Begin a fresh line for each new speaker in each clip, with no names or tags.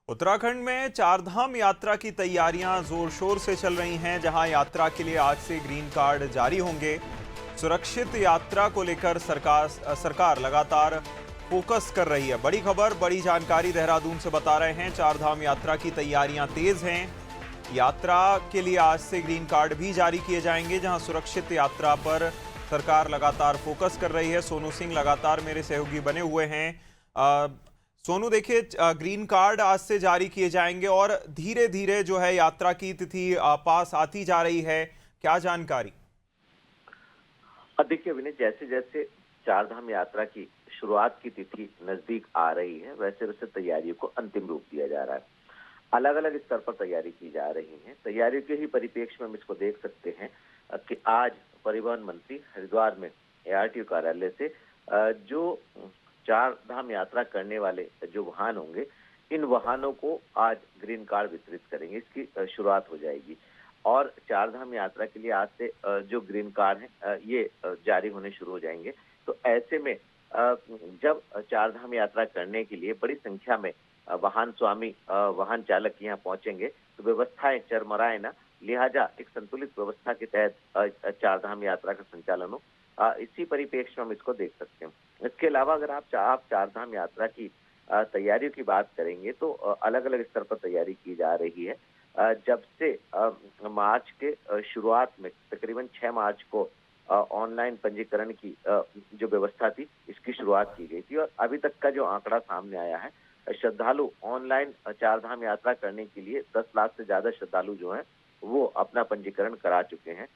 उत्तराखंड में चारधाम यात्रा की तैयारियां जोर शोर से चल रही हैं, जहां यात्रा के लिए आज से ग्रीन कार्ड जारी होंगे। सुरक्षित यात्रा को लेकर सरकार लगातार फोकस कर रही है। बड़ी खबर, बड़ी जानकारी देहरादून से बता रहे हैं। चारधाम यात्रा की तैयारियां तेज हैं। यात्रा के लिए आज से ग्रीन कार्ड भी जारी किए जाएंगे, जहां सुरक्षित यात्रा पर सरकार लगातार फोकस कर रही है। सोनू सिंह लगातार मेरे सहयोगी बने हुए हैं। सोनू, देखिए, ग्रीन कार्ड आज से जारी किए जाएंगे और धीरे धीरे जो है यात्रा की तिथि पास आती जा रही है। क्या जानकारी?
देखिए विनय, जैसे जैसे चारधाम यात्रा की शुरुआत की तिथि नजदीक आ रही है, वैसे वैसे तैयारियों को अंतिम रूप दिया जा रहा है। अलग अलग स्तर पर तैयारी की जा रही है। तैयारियों के ही परिप्रेक्ष्य में हम इसको देख सकते हैं कि आज परिवहन मंत्री हरिद्वार में एआरटीओ कार्यालय से जो चार धाम यात्रा करने वाले जो वाहन होंगे, इन वाहनों को आज ग्रीन कार्ड वितरित करेंगे। इसकी शुरुआत हो जाएगी और चार धाम यात्रा के लिए आज से जो ग्रीन कार्ड है ये जारी होने शुरू हो जाएंगे। तो ऐसे में जब चार धाम यात्रा करने के लिए बड़ी संख्या में वाहन स्वामी, वाहन चालक यहाँ पहुंचेंगे, तो व्यवस्थाएं चरमराए ना, लिहाजा एक संतुलित व्यवस्था के तहत चार धाम यात्रा का संचालन हो। इसी परिप्रेक्ष्य में हम इसको देख सकते हैं। इसके अलावा अगर आप चार धाम यात्रा की तैयारियों की बात करेंगे, तो अलग अलग स्तर पर तैयारी की जा रही है। जब से मार्च के शुरुआत में तकरीबन 6 मार्च को ऑनलाइन पंजीकरण की जो व्यवस्था थी, इसकी शुरुआत की गई थी और अभी तक का जो आंकड़ा सामने आया है, श्रद्धालु ऑनलाइन चार धाम यात्रा करने के लिए 10 लाख से ज्यादा श्रद्धालु जो हैं वो अपना पंजीकरण करा चुके हैं।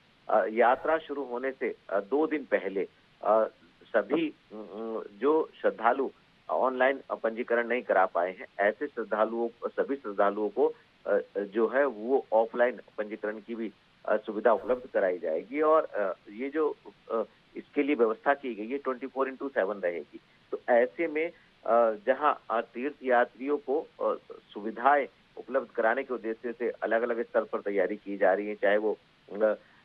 यात्रा शुरू होने से 2 दिन पहले सभी जो श्रद्धालु ऑनलाइन पंजीकरण नहीं करा पाए हैं, ऐसे सभी श्रद्धालुओं को जो है वो ऑफलाइन पंजीकरण की भी सुविधा उपलब्ध कराई जाएगी और ये जो इसके लिए व्यवस्था की गई है 24/7 रहेगी। तो ऐसे में जहां तीर्थ यात्रियों को सुविधाएं उपलब्ध कराने के उद्देश्य से अलग अलग स्तर पर तैयारी की जा रही है, चाहे वो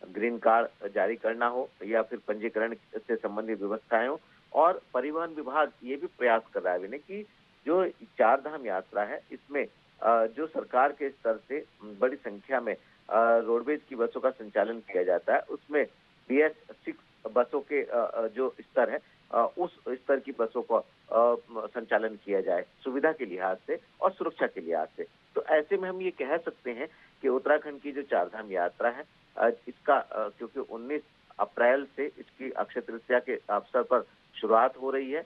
ग्रीन कार्ड जारी करना हो या फिर पंजीकरण से संबंधित व्यवस्थाएं हो। और परिवहन विभाग ये भी प्रयास कर रहा है कि जो चार धाम यात्रा है, इसमें जो सरकार के स्तर से बड़ी संख्या में रोडवेज की बसों का संचालन किया जाता है, उसमें BS6 बसों के जो स्तर है, उस स्तर की बसों का संचालन किया जाए, सुविधा के लिहाज से और सुरक्षा के लिहाज से। तो ऐसे में हम ये कह सकते हैं कि उत्तराखंड की जो चारधाम यात्रा है, इसका क्योंकि 19 अप्रैल से इसकी अक्षय तृतीया के अवसर पर शुरुआत हो रही है।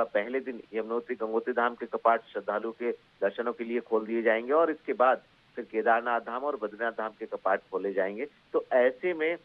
पहले दिन यमुनोत्री गंगोत्री धाम के कपाट श्रद्धालुओं के दर्शनों के लिए खोल दिए जाएंगे और इसके बाद फिर केदारनाथ धाम और बद्रीनाथ धाम के कपाट खोले जाएंगे। तो ऐसे में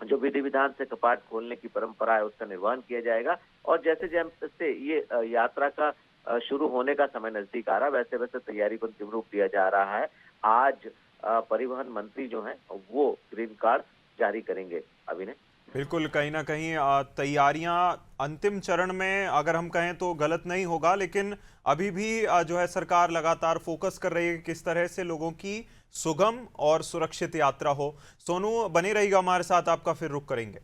जो विधि विधान से कपाट खोलने की परंपरा है, उसका निर्वहन किया जाएगा और जैसे जैसे ये यात्रा का शुरू होने का समय नजदीक आ रहा है, वैसे वैसे तैयारी को अंतिम रूप दिया जा रहा है। आज परिवहन मंत्री जो हैं वो ग्रीन कार्ड जारी करेंगे। अभिनय,
बिल्कुल, कहीं ना कहीं तैयारियां अंतिम चरण में, अगर हम कहें तो गलत नहीं होगा, लेकिन अभी भी जो है सरकार लगातार फोकस कर रही है कि किस तरह से लोगों की सुगम और सुरक्षित यात्रा हो। सोनू, बने रहिएगा हमारे साथ, आपका फिर रुख करेंगे।